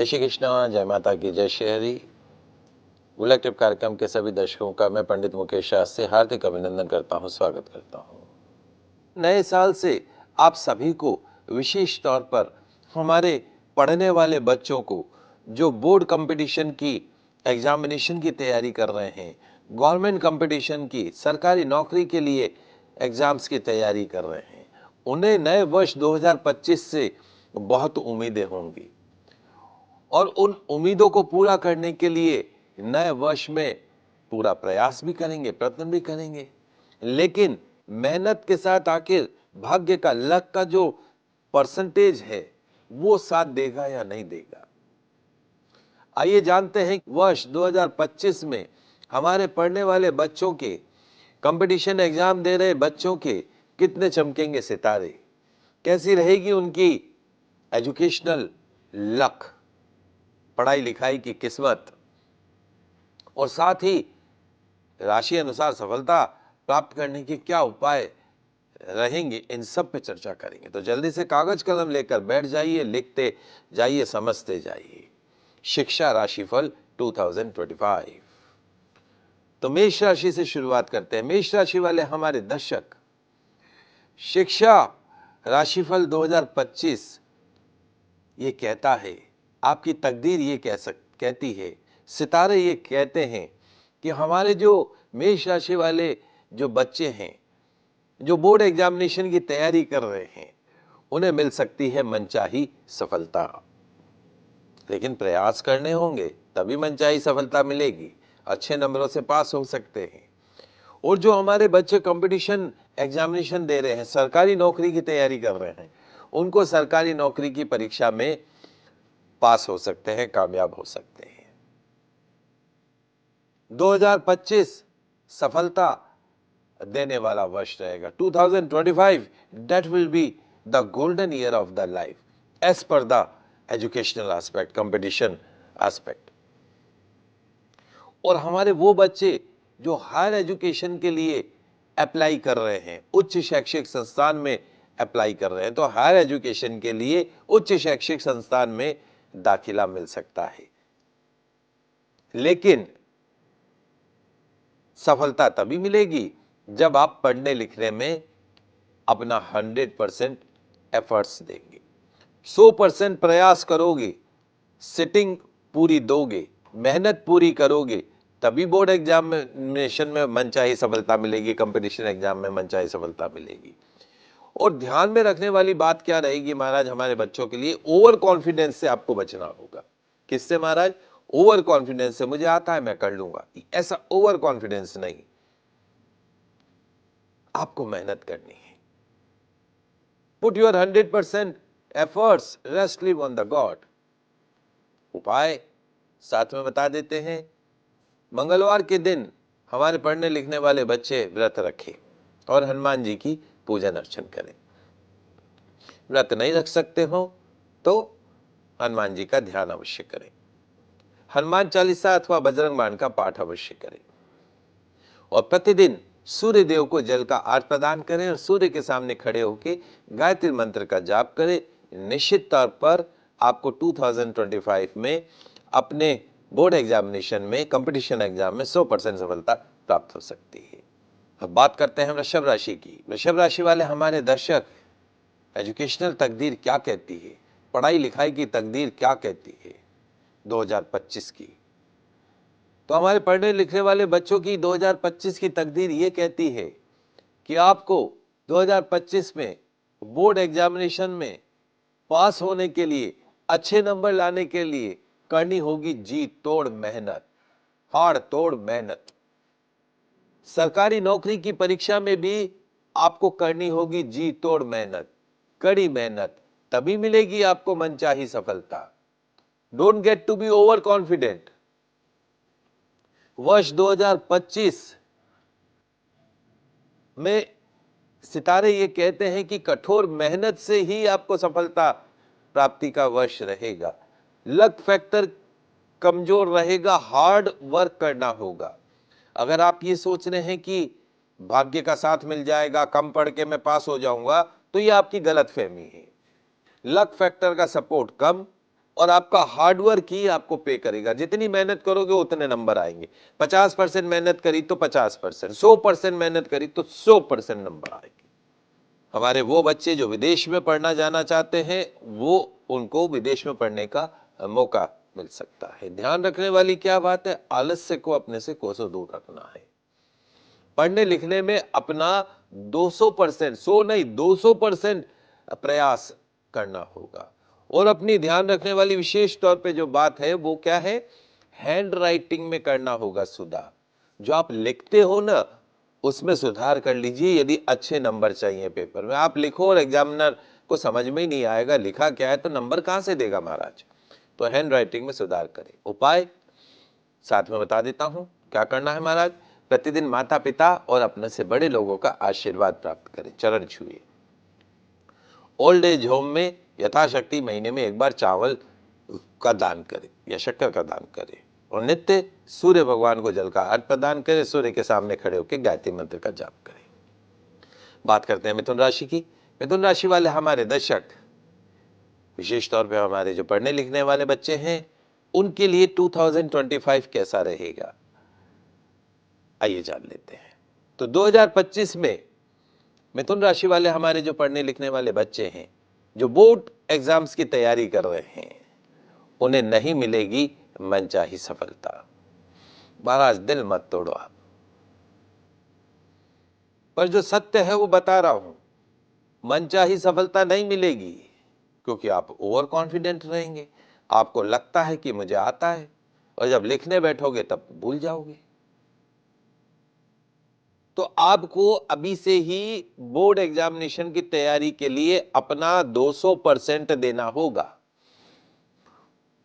जय श्री कृष्णा, जय माता की, जय श्री हरि। बुलेट टिप कार्यक्रम के सभी दर्शकों का मैं पंडित मुकेश शास्त्री हार्दिक अभिनंदन करता हूं, स्वागत करता हूं। नए साल से आप सभी को विशेष तौर पर हमारे पढ़ने वाले बच्चों को जो बोर्ड कंपटीशन की एग्जामिनेशन की तैयारी कर रहे हैं, गवर्नमेंट कंपटीशन की, सरकारी नौकरी के लिए एग्जाम्स की तैयारी कर रहे हैं, उन्हें नए वर्ष 2025 से बहुत उम्मीदें होंगी और उन उम्मीदों को पूरा करने के लिए नए वर्ष में पूरा प्रयास भी करेंगे, प्रयत्न भी करेंगे। लेकिन मेहनत के साथ आखिर भाग्य का, लक का जो परसेंटेज है वो साथ देगा या नहीं देगा। आइए जानते हैं वर्ष 2025 में हमारे पढ़ने वाले बच्चों के, कंपटीशन एग्जाम दे रहे बच्चों के कितने चमकेंगे सितारे, कैसी रहेगी उनकी एजुकेशनल लक, पढ़ाई लिखाई की किस्मत, और साथ ही राशि अनुसार सफलता प्राप्त करने के क्या उपाय रहेंगे, इन सब पे चर्चा करेंगे। तो जल्दी से कागज कलम लेकर बैठ जाइए, लिखते जाइए, समझते जाइए। शिक्षा राशिफल 2025। तो मेष राशि से शुरुआत करते हैं। मेष राशि वाले हमारे दर्शक, शिक्षा राशिफल 2025 ये कहता है, आपकी तकदीर ये कहती है, सितारे ये कहते हैं कि हमारे जो मेष राशि वाले जो बच्चे हैं, जो बोर्ड एग्जामिनेशन की तैयारी कर रहे हैं, उन्हें मिल सकती है मनचाही सफलता। लेकिन प्रयास करने होंगे तभी मनचाही सफलता मिलेगी, अच्छे नंबरों से पास हो सकते हैं। और जो हमारे बच्चे कंपटीशन एग्जामिनेशन दे रहे हैं, सरकारी नौकरी की तैयारी कर रहे हैं, उनको सरकारी नौकरी की परीक्षा में पास हो सकते हैं, कामयाब हो सकते हैं। 2025 सफलता देने वाला वर्ष रहेगा। 2025 that will be the golden year of the life as per the educational aspect, competition aspect। और हमारे वो बच्चे जो हायर एजुकेशन के लिए अप्लाई कर रहे हैं, उच्च शैक्षिक संस्थान में अप्लाई कर रहे हैं, तो हायर एजुकेशन के लिए उच्च शैक्षिक संस्थान में दाखिला मिल सकता है। लेकिन सफलता तभी मिलेगी जब आप पढ़ने लिखने में अपना 100% एफर्ट्स देंगे, 100% प्रयास करोगे, सिटिंग पूरी दोगे, मेहनत पूरी करोगे, तभी बोर्ड एग्जामिनेशन में मनचाही सफलता मिलेगी, कंपटीशन एग्जाम में मनचाही सफलता मिलेगी। और ध्यान में रखने वाली बात क्या रहेगी महाराज हमारे बच्चों के लिए, ओवर कॉन्फिडेंस से आपको बचना होगा। किससे महाराज? ओवर कॉन्फिडेंस से, मुझे आता है मैं कर लूंगा, ऐसा ओवर कॉन्फिडेंस नहीं। आपको मेहनत करनी है। Put your 100% efforts, rest live on the God. उपाय साथ में बता देते हैं। मंगलवार के दिन हमारे पढ़ने लिखने वाले बच्चे व्रत रखें और हनुमान जी की पूजन अर्चन करें। व्रत नहीं रख सकते हो तो हनुमान जी का ध्यान अवश्य करें, हनुमान चालीसा अथवा बजरंग बाण का पाठ अवश्य करें, और प्रतिदिन सूर्य देव को जल का आर्घ्य प्रदान करें और सूर्य के सामने खड़े होकर गायत्री मंत्र का जाप करें। निश्चित तौर पर आपको 2025 में अपने बोर्ड एग्जामिनेशन में, कंपटीशन एग्जाम में 100% सफलता प्राप्त हो सकती है। अब बात करते हैं वृषभ राशि की। वृषभ राशि वाले हमारे दर्शक, एजुकेशनल तकदीर क्या कहती है, पढ़ाई लिखाई की तकदीर क्या कहती है 2025 की? तो हमारे पढ़ने लिखने वाले बच्चों की 2025 की तकदीर ये कहती है कि आपको 2025 में बोर्ड एग्जामिनेशन में पास होने के लिए, अच्छे नंबर लाने के लिए करनी होगी जी तोड़ मेहनत, हाड़ तोड़ मेहनत। सरकारी नौकरी की परीक्षा में भी आपको करनी होगी जी तोड़ मेहनत, कड़ी मेहनत, तभी मिलेगी आपको मनचाही सफलता। Don't get to be over confident. वर्ष 2025 में सितारे ये कहते हैं कि कठोर मेहनत से ही आपको सफलता प्राप्ति का वर्ष रहेगा। लक फैक्टर कमजोर रहेगा, हार्ड वर्क करना होगा। अगर आप ये सोच रहे हैं कि भाग्य का साथ मिल जाएगा, कम पढ़ के मैं पास हो जाऊंगा, तो ये आपकी गलतफहमी है। लक फैक्टर का सपोर्ट कम, और आपका हार्डवर्क ही आपको पे करेगा। जितनी मेहनत करोगे उतने नंबर आएंगे। 50% मेहनत करी तो 50%, 100% मेहनत करी तो 100% नंबर आएंगे। हमारे वो बच्चे जो विदेश में पढ़ना जाना चाहते हैं, वो उनको विदेश में पढ़ने का मौका मिल सकता है। ध्यान रखने वाली क्या बात है, आलस्य को अपने से कोसों दूर रखना है। पढ़ने लिखने में अपना 200%, 100 नहीं 200% प्रयास करना होगा। और अपनी ध्यान रखने वाली विशेष तौर पे जो बात है वो क्या है, हैंड राइटिंग में करना होगा सुधार। जो आप लिखते हो ना, उसमें सुधार कर लीजिए। यदि अच्छे नंबर चाहिए पेपर में, आप लिखो और एग्जामिनर को समझ में ही नहीं आएगा लिखा क्या है, तो नंबर कहां से देगा महाराज। तो हैंड राइटिंग में सुधार करें। उपाय साथ में बता देता हूं, क्या करना है महाराज। प्रतिदिन माता पिता और अपने से बड़े लोगों का आशीर्वाद प्राप्त करें, चरण छुए। ओल्ड एज होम में यथाशक्ति महीने में एक बार चावल का दान करें या शक्कर का दान करें। और नित्य सूर्य भगवान को जल का अर्घ्य प्रदान करें। सूर्य के सामने खड़े होकर गायत्री मंत्र का जाप करें। बात करते हैं मिथुन राशि की। मिथुन राशि वाले हमारे दर्शक, विशेष तौर पे हमारे जो पढ़ने लिखने वाले बच्चे हैं, उनके लिए 2025 कैसा रहेगा, आइए जान लेते हैं। तो 2025 में मिथुन राशि वाले हमारे जो पढ़ने लिखने वाले बच्चे हैं, जो बोर्ड एग्जाम्स की तैयारी कर रहे हैं, उन्हें नहीं मिलेगी मनचाही सफलता। महाराज दिल मत तोड़ो आप, पर जो सत्य है वो बता रहा हूं, मनचाही सफलता नहीं मिलेगी, क्योंकि आप ओवर कॉन्फिडेंट रहेंगे। आपको लगता है कि मुझे आता है, और जब लिखने बैठोगे तब भूल जाओगे। तो आपको अभी से ही बोर्ड एग्जामिनेशन की तैयारी के लिए अपना 200% देना होगा।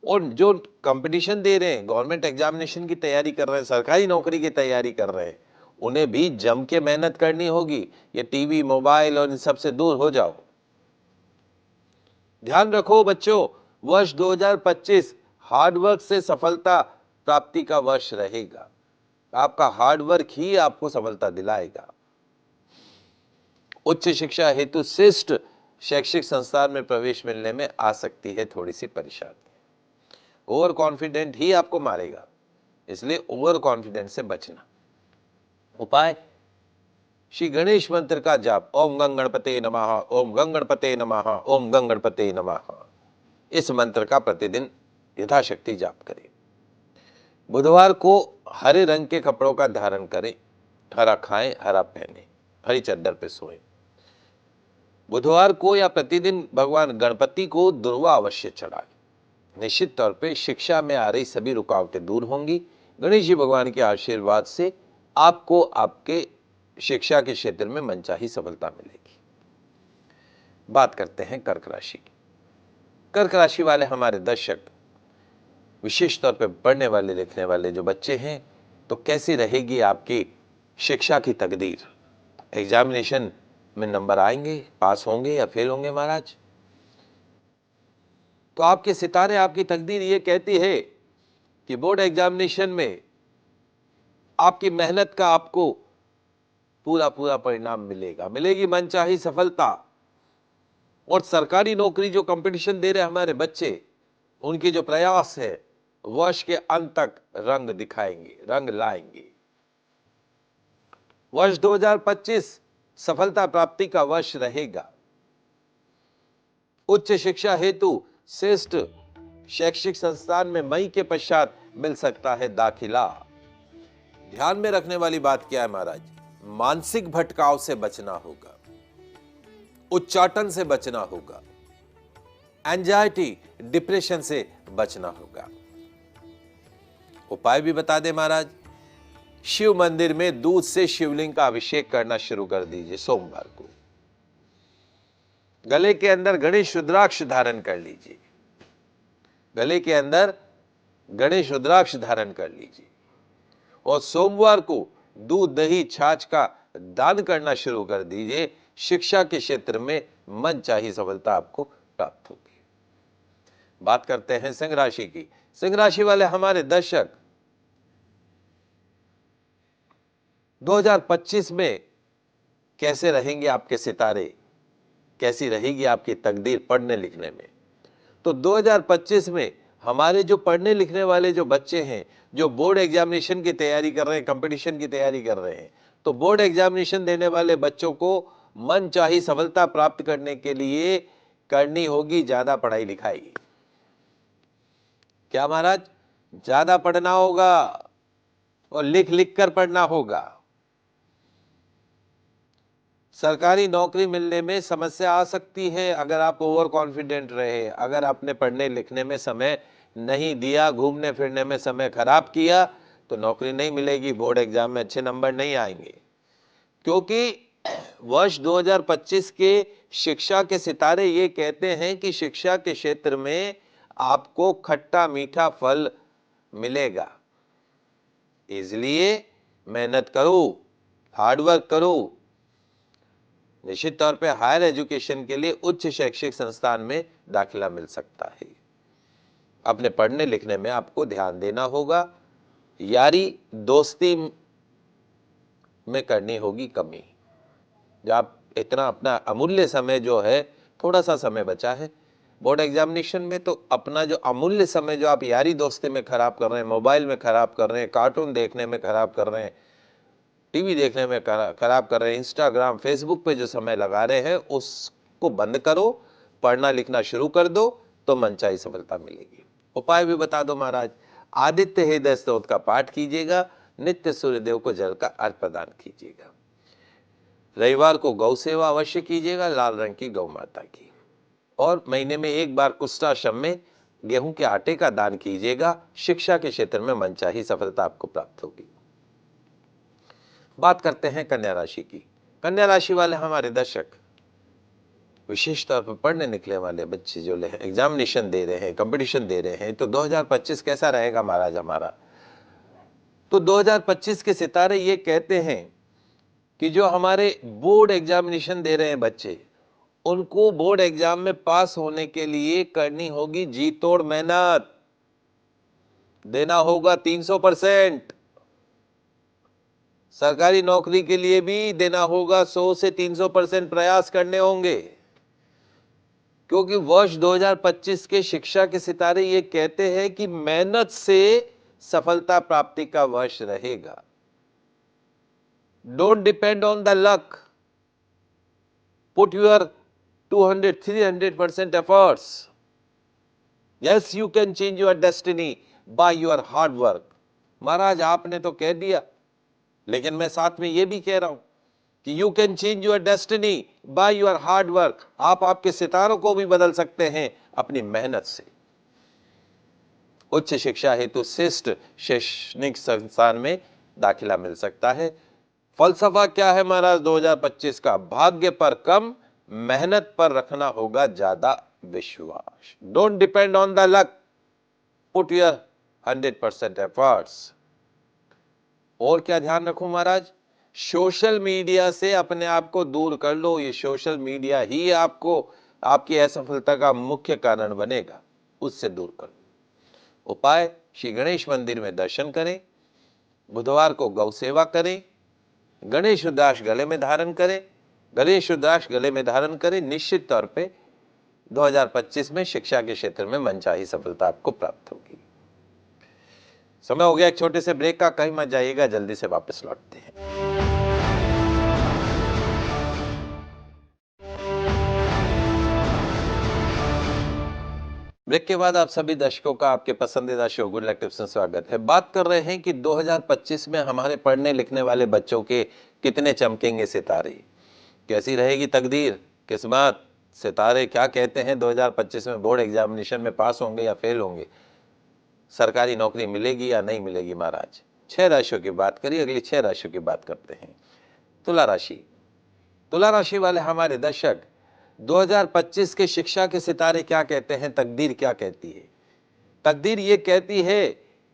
और जो कंपटीशन दे रहे हैं, गवर्नमेंट एग्जामिनेशन की तैयारी कर रहे हैं, सरकारी नौकरी की तैयारी कर रहे हैं, उन्हें भी जम के मेहनत करनी होगी। ये टीवी मोबाइल और इन सब से दूर हो जाओ। ध्यान रखो बच्चों, वर्ष 2025 हार्डवर्क से सफलता प्राप्ति का वर्ष रहेगा। आपका हार्डवर्क ही आपको सफलता दिलाएगा। उच्च शिक्षा हेतु श्रेष्ठ शैक्षिक संस्थान में प्रवेश मिलने में आ सकती है थोड़ी सी परेशानी। ओवर कॉन्फिडेंट ही आपको मारेगा, इसलिए ओवर कॉन्फिडेंस से बचना। उपाय, श्री गणेश मंत्र का जाप, ओम गंग गणपते नमः, ओम गंग गणपते नमः, ओम गंग गणपते नमः। इस मंत्र का प्रतिदिन यथाशक्ति जाप करें। बुधवार को हरे रंग के कपड़ों का धारण करें। हरा खाएं, हरा पहने, हरी चादर पे सोएं। बुधवार को या प्रतिदिन भगवान गणपति को दुर्वा अवश्य चढ़ाएं। निश्चित तौर पे शिक्षा में आ रही सभी रुकावटें दूर होंगी। गणेश जी भगवान के आशीर्वाद से आपको आपके शिक्षा के क्षेत्र में मनचाही सफलता मिलेगी। बात करते हैं कर्क राशि की। कर्क राशि वाले हमारे दर्शक, विशेष तौर पे पढ़ने वाले लिखने वाले जो बच्चे हैं, तो कैसी रहेगी आपकी शिक्षा की तकदीर। एग्जामिनेशन में नंबर आएंगे, पास होंगे या फेल होंगे महाराज। तो आपके सितारे, आपकी तकदीर ये कहती है कि बोर्ड एग्जामिनेशन में आपकी मेहनत का आपको पूरा पूरा परिणाम मिलेगा, मिलेगी मनचाही सफलता। और सरकारी नौकरी जो कंपटीशन दे रहे हमारे बच्चे, उनके जो प्रयास है वर्ष के अंत तक रंग दिखाएंगे, रंग लाएंगे। वर्ष 2025 सफलता प्राप्ति का वर्ष रहेगा। उच्च शिक्षा हेतु श्रेष्ठ शैक्षिक संस्थान में मई के पश्चात मिल सकता है दाखिला। ध्यान में रखने वाली बात क्या है महाराज, मानसिक भटकाव से बचना होगा, उच्चाटन से बचना होगा, एंजाइटी डिप्रेशन से बचना होगा। उपाय भी बता दे महाराज। शिव मंदिर में दूध से शिवलिंग का अभिषेक करना शुरू कर दीजिए सोमवार को। गले के अंदर गणेश रुद्राक्ष धारण कर लीजिए, गले के अंदर गणेश रुद्राक्ष धारण कर लीजिए। और सोमवार को दूध दही छाछ का दान करना शुरू कर दीजिए। शिक्षा के क्षेत्र में मनचाही सफलता आपको प्राप्त होगी। बात करते हैं सिंह राशि की। सिंह राशि वाले हमारे दर्शक, 2025 में कैसे रहेंगे आपके सितारे, कैसी रहेगी आपकी तकदीर पढ़ने लिखने में। तो 2025 में हमारे जो पढ़ने लिखने वाले जो बच्चे हैं, जो बोर्ड एग्जामिनेशन की तैयारी कर रहे हैं, कंपटीशन की तैयारी कर रहे हैं, तो बोर्ड एग्जामिनेशन देने वाले बच्चों को मनचाही सफलता प्राप्त करने के लिए करनी होगी ज्यादा पढ़ाई लिखाई। क्या महाराज? ज्यादा पढ़ना होगा और लिख लिख कर पढ़ना होगा। सरकारी नौकरी मिलने में समस्या आ सकती है अगर आप ओवर कॉन्फिडेंट रहे, अगर आपने पढ़ने लिखने में समय नहीं दिया, घूमने फिरने में समय खराब किया, तो नौकरी नहीं मिलेगी, बोर्ड एग्जाम में अच्छे नंबर नहीं आएंगे। क्योंकि वर्ष 2025 के शिक्षा के सितारे ये कहते हैं कि शिक्षा के क्षेत्र में आपको खट्टा मीठा फल मिलेगा। इसलिए मेहनत करो, हार्डवर्क करो। निश्चित तौर पे हायर एजुकेशन के लिए उच्च शैक्षिक संस्थान में दाखिला मिल सकता है। अपने पढ़ने लिखने में आपको ध्यान देना होगा, यारी दोस्ती में करनी होगी कमी। जो आप इतना अपना अमूल्य समय जो है, थोड़ा सा समय बचा है बोर्ड एग्जामिनेशन में, तो अपना जो अमूल्य समय जो आप यारी दोस्ती में खराब कर रहे हैं, मोबाइल में खराब कर रहे हैं, कार्टून देखने में खराब कर रहे हैं, टीवी देखने में खराब कर रहे हैं, इंस्टाग्राम फेसबुक पे जो समय लगा रहे हैं, उसको बंद करो, पढ़ना लिखना शुरू कर दो, तो मनचाही सफलता मिलेगी। उपाय भी बता दो महाराज। आदित्य हृदय स्तोत्र का पाठ कीजिएगा, नित्य सूर्यदेव को जल का अर्घ प्रदान कीजिएगा। रविवार को गौ सेवा अवश्य कीजिएगा, लाल रंग की गौ माता की। और महीने में एक बार कुष्ठाश्रम में गेहूं के आटे का दान कीजिएगा। शिक्षा के क्षेत्र में मनचाही सफलता आपको प्राप्त होगी। बात करते हैं कन्या राशि की। कन्या राशि वाले हमारे दर्शक, विशेष तौर पर पढ़ने निकले वाले बच्चे जो एग्जामिनेशन दे रहे हैं, कंपटीशन दे रहे हैं, तो 2025 कैसा रहेगा महाराज हमारा? तो 2025 के सितारे ये कहते हैं कि जो हमारे बोर्ड एग्जामिनेशन दे रहे हैं बच्चे, उनको बोर्ड एग्जाम में पास होने के लिए करनी होगी जी तोड़ मेहनत, देना होगा 300%। सरकारी नौकरी के लिए भी देना होगा 100 से 300% प्रयास करने होंगे। क्योंकि वर्ष 2025 के शिक्षा के सितारे ये कहते हैं कि मेहनत से सफलता प्राप्ति का वर्ष रहेगा। Don't depend on the luck, put your 200-300% efforts. Yes, you can change your destiny by your hard work. महाराज आपने तो कह दिया, लेकिन मैं साथ में ये भी कह रहा हूं कि you can change your destiny by your hard work. आप आपके सितारों को भी बदल सकते हैं अपनी मेहनत से। उच्च शिक्षा हेतु श्रेष्ठ शैक्षणिक संस्थान में दाखिला मिल सकता है। फलसफा क्या है महाराज 2025 का? भाग्य पर कम, मेहनत पर रखना होगा ज्यादा विश्वास। Don't depend on the luck, put your 100% efforts. और क्या ध्यान रखूं महाराज? सोशल मीडिया से अपने आप को दूर कर लो। ये सोशल मीडिया ही आपको आपकी असफलता का मुख्य कारण बनेगा, उससे दूर कर लो। उपाय, श्री गणेश मंदिर में दर्शन करें, बुधवार को गौ सेवा करें, गणेश रुद्राक्ष गले में धारण करें। गणेश रुद्राक्ष गले में धारण करें, निश्चित तौर पे 2025 में शिक्षा के क्षेत्र में मनचाही सफलता आपको प्राप्त होगी। समय हो गया एक छोटे से ब्रेक का, कहीं मत जाइएगा, जल्दी से वापस लौटते हैं। ब्रेक के बाद आप सभी दर्शकों का आपके पसंदीदा शो गुड लक टिप्स में स्वागत है। बात कर रहे हैं कि 2025 में हमारे पढ़ने लिखने वाले बच्चों के कितने चमकेंगे सितारे, कैसी रहेगी तकदीर, किस्मत। सितारे क्या कहते हैं 2025 में बोर्ड एग्जामिनेशन में पास होंगे या फेल होंगे, सरकारी नौकरी मिलेगी या नहीं मिलेगी महाराज। 6 राशियों की बात करिए, अगली 6 राशियों की बात करते हैं। तुला राशि। तुला राशि वाले हमारे दर्शक, 2025 के शिक्षा के सितारे क्या कहते हैं, तकदीर क्या कहती है? तकदीर ये कहती है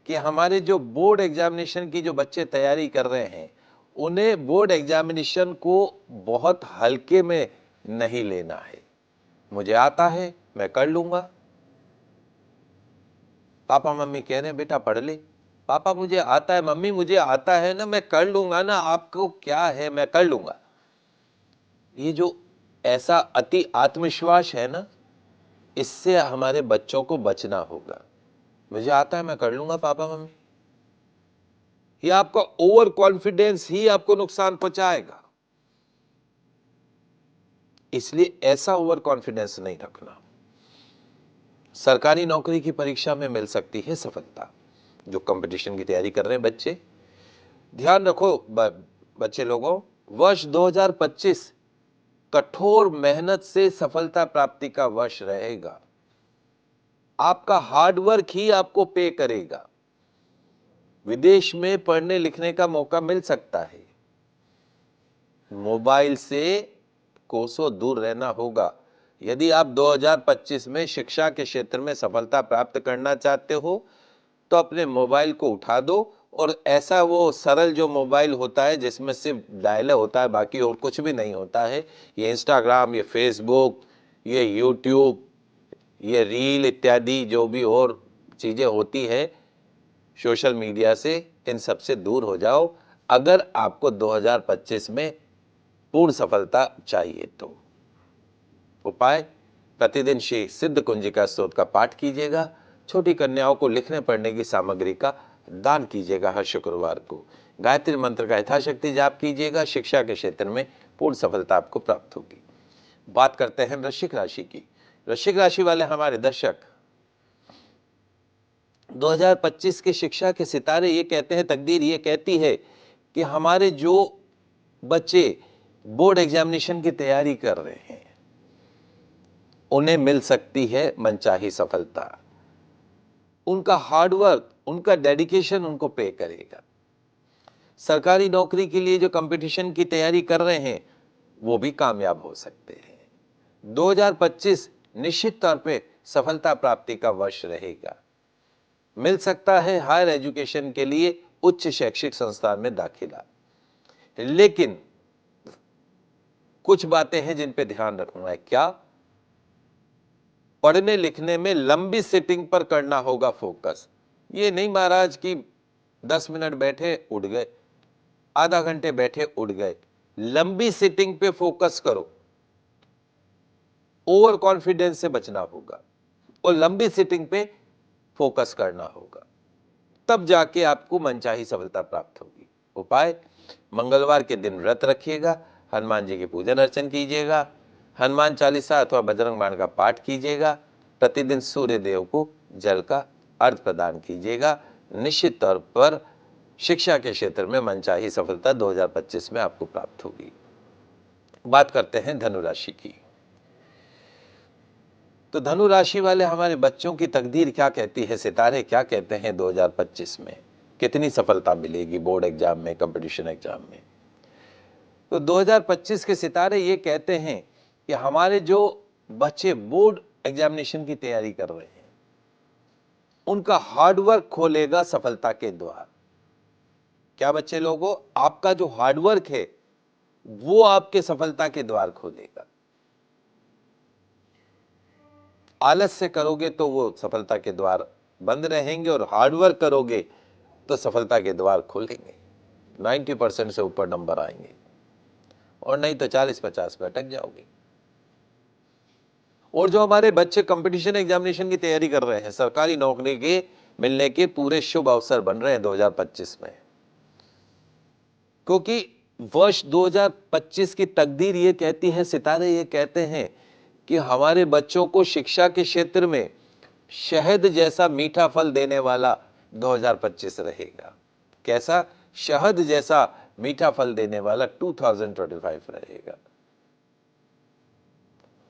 कि हमारे जो बोर्ड एग्जामिनेशन की जो बच्चे तैयारी कर रहे हैं, उन्हें बोर्ड एग्जामिनेशन को बहुत हल्के में नहीं लेना है। मुझे आता है, मैं कर लूंगा। पापा मम्मी कह रहे हैं बेटा पढ़ ले। पापा मुझे आता है, मम्मी मुझे आता है ना, मैं कर लूंगा ना, आपको क्या है, मैं कर लूंगा। ये जो ऐसा अति आत्मविश्वास है ना, इससे हमारे बच्चों को बचना होगा। मुझे आता है, मैं कर लूंगा पापा मम्मी, ये आपका ओवर कॉन्फिडेंस ही आपको नुकसान पहुंचाएगा। इसलिए ऐसा ओवर कॉन्फिडेंस नहीं रखना। सरकारी नौकरी की परीक्षा में मिल सकती है सफलता। जो कंपटीशन की तैयारी कर रहे हैं बच्चे, ध्यान रखो बच्चे लोगों, वर्ष 2025 कठोर मेहनत से सफलता प्राप्ति का वर्ष रहेगा। आपका हार्डवर्क ही आपको पे करेगा। विदेश में पढ़ने लिखने का मौका मिल सकता है। मोबाइल से कोसों दूर रहना होगा। यदि आप 2025 में शिक्षा के क्षेत्र में सफलता प्राप्त करना चाहते हो तो अपने मोबाइल को उठा दो, और ऐसा वो सरल जो मोबाइल होता है जिसमें सिर्फ डायलर होता है, बाकी और कुछ भी नहीं होता है, ये इंस्टाग्राम, ये फेसबुक, ये यूट्यूब, ये रील इत्यादि जो भी और चीजें होती है सोशल मीडिया से, इन सब से दूर हो जाओ अगर आपको 2025 में पूर्ण सफलता चाहिए तो। उपाय, प्रतिदिन श्री सिद्ध कुंजिका स्तोत्र का पाठ कीजिएगा। छोटी कन्याओं को लिखने पढ़ने की सामग्री का दान कीजिएगा हर शुक्रवार को। गायत्री मंत्र का यथाशक्ति जाप कीजिएगा। शिक्षा के क्षेत्र में पूर्ण सफलता आपको प्राप्त होगी। बात करते हैं वृश्चिक राशि की। वृश्चिक राशि वाले हमारे दर्शक, 2025 के शिक्षा के सितारे ये कहते हैं, तकदीर ये कहती है कि हमारे जो बच्चे बोर्ड एग्जामिनेशन की तैयारी कर रहे हैं उन्हें मिल सकती है मनचाही सफलता। उनका हार्डवर्क, उनका डेडिकेशन उनको पे करेगा। सरकारी नौकरी के लिए जो कंपटीशन की तैयारी कर रहे हैं वो भी कामयाब हो सकते हैं। 2025 निश्चित तौर पे सफलता प्राप्ति का वर्ष रहेगा। मिल सकता है हायर एजुकेशन के लिए उच्च शैक्षिक संस्थान में दाखिला। लेकिन कुछ बातें हैं जिन पे ध्यान रखना है। क्या? पढ़ने लिखने में लंबी सिटिंग पर करना होगा फोकस। ये नहीं महाराज कि 10 मिनट बैठे उठ गए, आधा घंटे बैठे उठ गए। लंबी सिटिंग पे फोकस करो। ओवर कॉन्फिडेंस से बचना होगा और लंबी सिटिंग पे फोकस करना होगा, तब जाके आपको मनचाही सफलता प्राप्त होगी। उपाय, मंगलवार के दिन व्रत रखिएगा, हनुमान जी की पूजन अर्चन कीजिएगा, हनुमान चालीसा अथवा बजरंग बाण का पाठ कीजिएगा, प्रतिदिन सूर्य देव को जल का अर्घ प्रदान कीजिएगा। निश्चित तौर पर शिक्षा के क्षेत्र में मनचाही सफलता 2025 में आपको प्राप्त होगी। बात करते हैं धनु राशि की। तो धनु राशि वाले हमारे बच्चों की तकदीर क्या कहती है, सितारे क्या कहते हैं 2025 में कितनी सफलता मिलेगी बोर्ड एग्जाम में, कंपटीशन एग्जाम में। तो 2025 के सितारे ये कहते हैं कि हमारे जो बच्चे बोर्ड एग्जामिनेशन की तैयारी कर रहे हैं उनका हार्डवर्क खोलेगा सफलता के द्वार। क्या बच्चे लोगों, आपका जो हार्डवर्क है वो आपके सफलता के द्वार खोलेगा। आलस से करोगे तो वो सफलता के द्वार बंद रहेंगे, और हार्डवर्क करोगे तो सफलता के द्वार खुलेंगे। 90% से ऊपर नंबर आएंगे, और नहीं तो 40-50 पे अटक जाओगे। और जो हमारे बच्चे कंपटीशन एग्जामिनेशन की तैयारी कर रहे हैं, सरकारी नौकरी के मिलने के पूरे शुभ अवसर बन रहे हैं 2025 में, क्योंकि वर्ष 2025 की तकदीर ये कहती है, सितारे ये कहते हैं कि हमारे बच्चों को शिक्षा के क्षेत्र में शहद जैसा मीठा फल देने वाला 2025 रहेगा। कैसा? शहद जैसा मीठा फल देने वाला 2025 रहेगा।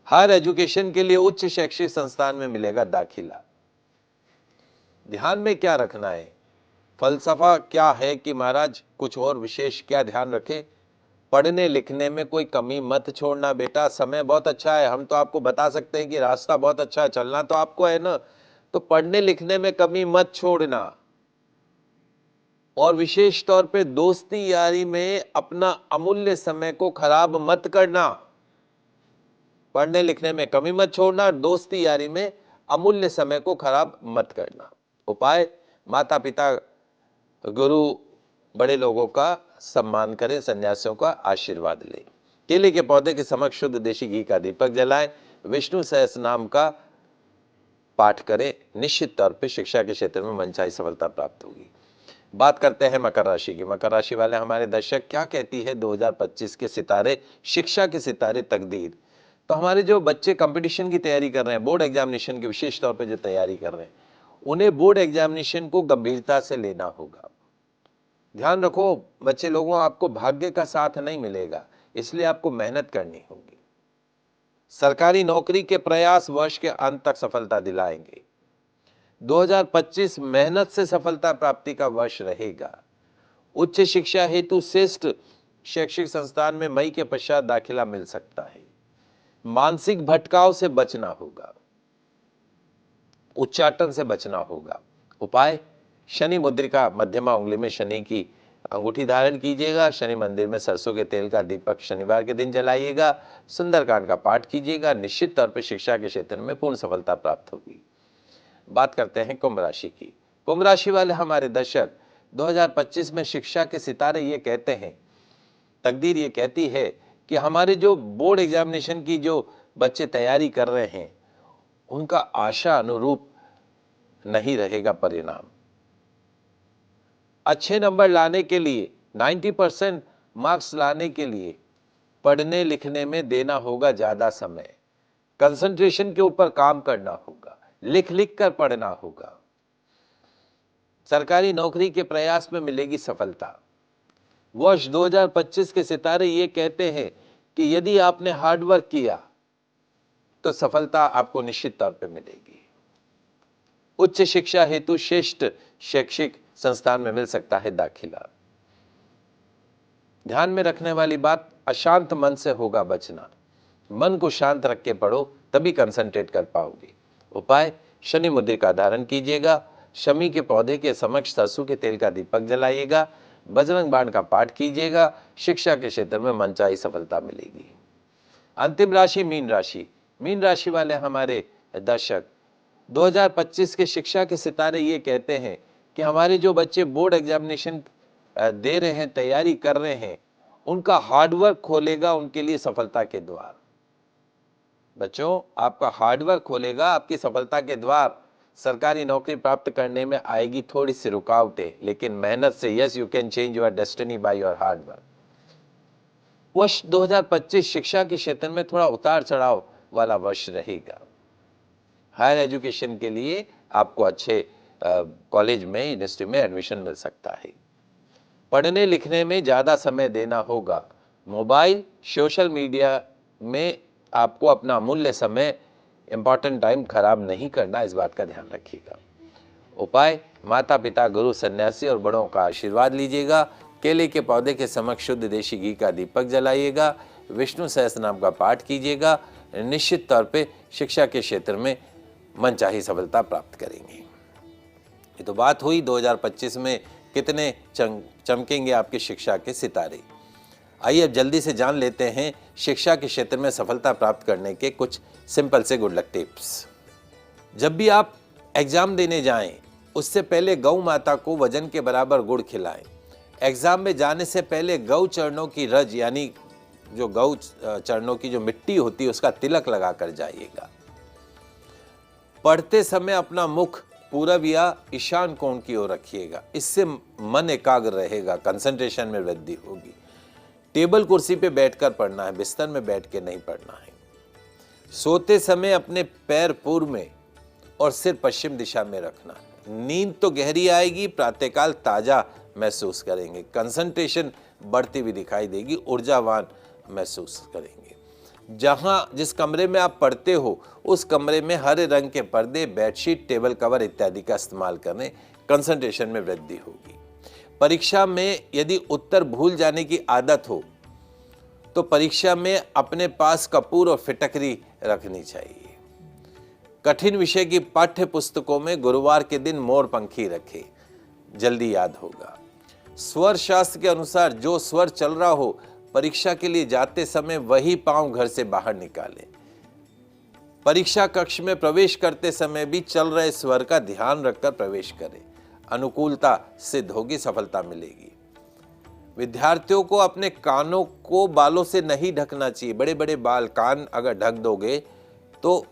हायर एजुकेशन के लिए उच्च शैक्षिक संस्थान में मिलेगा दाखिला। ध्यान में क्या रखना है? फलसफा क्या है कि महाराज कुछ और विशेष क्या ध्यान रखें? पढ़ने लिखने में कोई कमी मत छोड़ना बेटा। समय बहुत अच्छा है, हम तो आपको बता सकते हैं कि रास्ता बहुत अच्छा है, चलना तो आपको है ना। तो पढ़ने लिखने में कमी मत छोड़ना, और विशेष तौर पे दोस्ती यारी में अपना अमूल्य समय को खराब मत करना। पढ़ने लिखने में कमी मत छोड़ना, दोस्ती यारी में अमूल्य समय को खराब मत करना। उपाय, माता पिता, गुरु, बड़े लोगों का सम्मान करें, सन्यासियों का आशीर्वाद लें। केले के पौधे के समक्ष शुद्ध देशी घी का दीपक जलाएं, विष्णु सहस्त्र नाम का पाठ करें, निश्चित तौर पे शिक्षा के क्षेत्र में मनचाही सफलता प्राप्त होगी। बात करते हैं मकर राशि की। मकर राशि वाले हमारे दर्शक, क्या कहती है 2025 के सितारे, शिक्षा के सितारे, तकदीर। तो हमारे जो बच्चे कंपटीशन की तैयारी कर रहे हैं, बोर्ड एग्जामिनेशन की विशेष तौर पे जो तैयारी कर रहे हैं, उन्हें बोर्ड एग्जामिनेशन को गंभीरता से लेना होगा। ध्यान रखो बच्चे लोगों, आपको भाग्य का साथ नहीं मिलेगा, इसलिए आपको मेहनत करनी होगी। सरकारी नौकरी के प्रयास वर्ष के अंत तक सफलता दिलाएंगे। 2025 मेहनत से सफलता प्राप्ति का वर्ष रहेगा। उच्च शिक्षा हेतु श्रेष्ठ शैक्षिक संस्थान में मई के पश्चात दाखिला मिल सकता है। मानसिक भटकाव से बचना होगा, उच्चाटन से बचना होगा। उपाय, शनि मुद्रिका मध्यमा उंगली में शनि की अंगूठी धारण कीजिएगा। शनि मंदिर में सरसों के तेल का दीपक शनिवार के दिन जलाइएगा। सुंदरकांड का पाठ कीजिएगा। निश्चित तौर पर शिक्षा के क्षेत्र में पूर्ण सफलता प्राप्त होगी। बात करते हैं कुंभ राशि की। कुंभ राशि वाले हमारे दर्शक, 2025 में शिक्षा के सितारे ये कहते हैं, तकदीर ये कहती है कि हमारे जो बोर्ड एग्जामिनेशन की जो बच्चे तैयारी कर रहे हैं, उनका आशा अनुरूप नहीं रहेगा परिणाम। अच्छे नंबर लाने के लिए, 90% मार्क्स लाने के लिए पढ़ने लिखने में देना होगा ज्यादा समय। कंसंट्रेशन के ऊपर काम करना होगा, लिख लिख कर पढ़ना होगा। सरकारी नौकरी के प्रयास में मिलेगी सफलता। वर्ष 2025 के सितारे ये कहते हैं कि यदि आपने हार्डवर्क किया तो सफलता आपको निश्चित तौर पे मिलेगी। उच्च शिक्षा हेतु श्रेष्ठ शैक्षिक संस्थान में मिल सकता है दाखिला। ध्यान में रखने वाली बात, अशांत मन से होगा बचना। मन को शांत रख के पढ़ो, तभी कंसंट्रेट कर पाओगे। उपाय, शनि मुद्रिका धारण कीजिएगा। शमी के पौधे के समक्ष सरसों के तेल का दीपक जलाइएगा। बजरंग बाण का पाठ कीजिएगा। शिक्षा के क्षेत्र में मनचाही सफलता मिलेगी। अंतिम राशि मीन राशि। मीन राशि वाले हमारे दर्शक, 2025 के शिक्षा के सितारे ये कहते हैं कि हमारे जो बच्चे बोर्ड एग्जामिनेशन दे रहे हैं, तैयारी कर रहे हैं, उनका हार्डवर्क खोलेगा उनके लिए सफलता के द्वार। बच्चों, आपका हार्डवर्क खोलेगा आपकी सफलता के द्वार। सरकारी नौकरी प्राप्त करने में आएगी थोड़ी सी रुकावटें, लेकिन मेहनत से yes you can change your destiny by your hard work. वर्ष 2025 शिक्षा के क्षेत्र में थोड़ा उतार चढ़ाव वाला वर्ष रहेगा। हायर एजुकेशन के लिए आपको अच्छे कॉलेज में, यूनिवर्सिटी में एडमिशन मिल सकता है। पढ़ने लिखने में ज्यादा समय देना होगा। मोबाइल, सोशल मीडिया में आपको अपना अमूल्य समय, इंपॉर्टेंट टाइम खराब नहीं करना, इस बात का ध्यान रखिएगा। उपाय, माता पिता, गुरु, सन्यासी और बड़ों का आशीर्वाद लीजिएगा। केले के पौधे के समक्ष शुद्ध देशी घी का दीपक जलाइएगा। विष्णु सहस्त्रनाम का पाठ कीजिएगा। निश्चित तौर पे शिक्षा के क्षेत्र में मनचाही सफलता प्राप्त करेंगे। ये तो बात हुई 2025 में कितने चमकेंगे आपके शिक्षा के सितारे। आइए अब जल्दी से जान लेते हैं शिक्षा के क्षेत्र में सफलता प्राप्त करने के कुछ सिंपल से गुड लक टिप्स। जब भी आप एग्जाम देने जाएं, उससे पहले गौ माता को वजन के बराबर गुड़ खिलाएं। एग्जाम में जाने से पहले गौ चरणों की रज, यानी जो गौ चरणों की जो मिट्टी होती है, उसका तिलक लगा कर जाइएगा। पढ़ते समय अपना मुख पूरब या ईशान कोण की ओर रखिएगा, इससे मन एकाग्र रहेगा, कंसंट्रेशन में वृद्धि होगी। टेबल कुर्सी पे बैठकर पढ़ना है, बिस्तर में बैठ के नहीं पढ़ना है। सोते समय अपने पैर पूर्व में और सिर पश्चिम दिशा में रखना है। नींद तो गहरी आएगी, प्रातःकाल ताजा महसूस करेंगे, कंसंट्रेशन बढ़ती हुई दिखाई देगी, ऊर्जावान महसूस करेंगे। जिस कमरे में आप पढ़ते हो, उस कमरे में हरे रंग के पर्दे, बेडशीट, टेबल कवर इत्यादि का इस्तेमाल करें, कंसंट्रेशन में वृद्धि होगी। परीक्षा में यदि उत्तर भूल जाने की आदत हो तो परीक्षा में अपने पास कपूर और फिटकरी रखनी चाहिए। कठिन विषय की पाठ्य पुस्तकों में गुरुवार के दिन मोर पंखी रखें, जल्दी याद होगा। स्वर शास्त्र के अनुसार जो स्वर चल रहा हो, परीक्षा के लिए जाते समय वही पांव घर से बाहर निकालें। परीक्षा कक्ष में प्रवेश करते समय भी चल रहे स्वर का ध्यान रखकर प्रवेश करें, अनुकूलता सिद्ध होगी, सफलता मिलेगी। विद्यार्थियों को अपने कानों को बालों से नहीं ढकना चाहिए। बड़े बड़े बाल, कान अगर ढक दोगे तो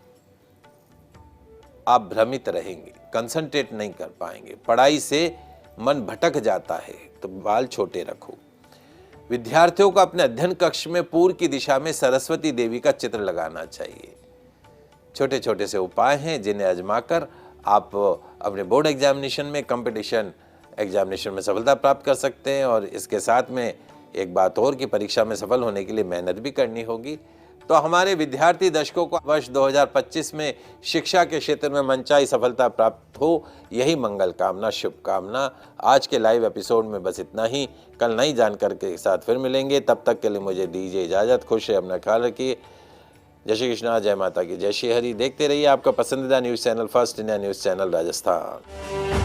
आप भ्रमित रहेंगे, कंसंट्रेट नहीं कर पाएंगे, पढ़ाई से मन भटक जाता है, तो बाल छोटे रखो। विद्यार्थियों को अपने अध्ययन कक्ष में पूर्व की दिशा में सरस्वती देवी का चित्र लगाना चाहिए। छोटे छोटे से उपाय हैं जिन्हें आजमाकर आप अपने बोर्ड एग्जामिनेशन में, कंपटीशन एग्जामिनेशन में सफलता प्राप्त कर सकते हैं। और इसके साथ में एक बात और कि परीक्षा में सफल होने के लिए मेहनत भी करनी होगी। तो हमारे विद्यार्थी दर्शकों को वर्ष 2025 में शिक्षा के क्षेत्र में मनचाही सफलता प्राप्त हो, यही मंगल कामना, शुभकामना। आज के लाइव एपिसोड में बस इतना ही। कल नई जानकारी के साथ फिर मिलेंगे, तब तक के लिए मुझे दीजिए इजाजत। खुश है, अपना ख्याल रखिए। जय श्री कृष्णा, जय माता की, जय श्री हरि। देखते रहिए आपका पसंदीदा news channel first India news channel Rajasthan.